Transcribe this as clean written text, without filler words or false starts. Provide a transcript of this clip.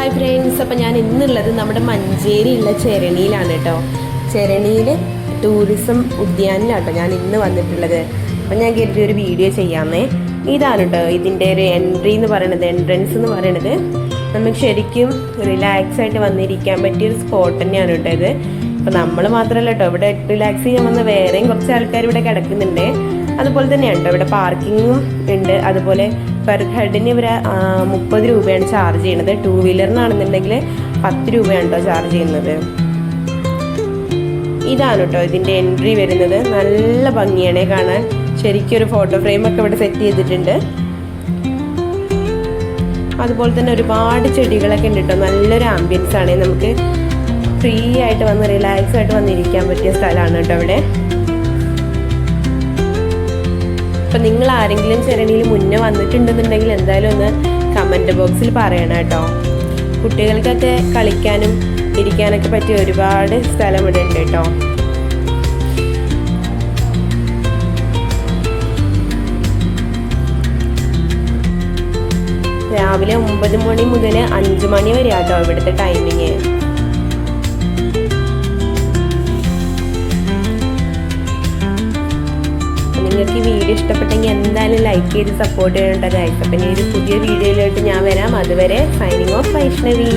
Hi friends, അപ്പോൾ ഞാൻ ഇന്നുള്ളത് നമ്മുടെ മഞ്ചേരിയുള്ള ചെരണിയിലാണ് കേട്ടോ. ചെരണിയിൽ ടൂറിസം ഉദ്യാനിലാട്ടോ ഞാൻ ഇന്ന് വന്നിട്ടുള്ളത്. അപ്പം ഞാൻ കരുതി ഒരു വീഡിയോ ചെയ്യാമേ. ഇതാണ് കേട്ടോ ഇതിൻ്റെ ഒരു എൻട്രൻസ് എന്ന് പറയണത്. നമുക്ക് ശരിക്കും റിലാക്സ് ആയിട്ട് വന്നിരിക്കാൻ പറ്റിയൊരു സ്പോട്ട് തന്നെയാണ് കേട്ടോ ഇത്. അപ്പോൾ നമ്മൾ മാത്രമല്ല കേട്ടോ, ഇവിടെ റിലാക്സ് ചെയ്യാൻ വന്ന വേറെയും കുറച്ച് ആൾക്കാർ ഇവിടെ കിടക്കുന്നുണ്ട്. അതുപോലെ തന്നെയാണ് കേട്ടോ ഇവിടെ പാർക്കിങ്ങും ഉണ്ട്. അതുപോലെ പെർ ഹെഡിന് ഇവർ 30 രൂപയാണ് ചാർജ് ചെയ്യുന്നത്. 2 വീലറിനാണെന്നുണ്ടെങ്കിൽ 10 രൂപയാണ് കേട്ടോ ചാർജ് ചെയ്യുന്നത്. ഇതാണ് കേട്ടോ ഇതിൻ്റെ എൻട്രി വരുന്നത്. നല്ല ഭംഗിയാണ് കാണാൻ. ശരിക്കും ഒരു ഫോട്ടോ ഫ്രെയിമൊക്കെ ഇവിടെ സെറ്റ് ചെയ്തിട്ടുണ്ട്. അതുപോലെ തന്നെ ഒരുപാട് ചെടികളൊക്കെ ഉണ്ട് കേട്ടോ. നല്ലൊരു ആംബിയൻസ് ആണ്. നമുക്ക് ഫ്രീ ആയിട്ട് വന്ന് റിലാക്സ് ആയിട്ട് വന്നിരിക്കാൻ പറ്റിയ സ്ഥലമാണ് കേട്ടോ ഇവിടെ. അപ്പം നിങ്ങൾ ആരെങ്കിലും ചെരണിയിൽ മുന്നേ വന്നിട്ടുണ്ടെന്നുണ്ടെങ്കിൽ എന്തായാലും ഒന്ന് കമൻറ്റ് ബോക്സിൽ പറയണം കേട്ടോ. കുട്ടികൾക്കൊക്കെ കളിക്കാനും ഇരിക്കാനൊക്കെ പറ്റിയ ഒരുപാട് സ്ഥലം ഇവിടെ ഉണ്ട് കേട്ടോ. രാവിലെ 9 മണി മുതൽ 5 മണി വരെ ആട്ടോ ഇവിടുത്തെ ടൈമിങ്. നിങ്ങൾക്ക് ഈ വീഡിയോ ഇഷ്ടപ്പെട്ടെങ്കിൽ എന്തായാലും ലൈക്ക് ചെയ്ത് സപ്പോർട്ട് ചെയ്യേണ്ട ഗൈസ്. അപ്പം ഇനി ഒരു പുതിയ വീഡിയോയിലോട്ട് ഞാൻ വരാം. അതുവരെ സൈനിങ് ഓഫ് വൈഷ്ണവി.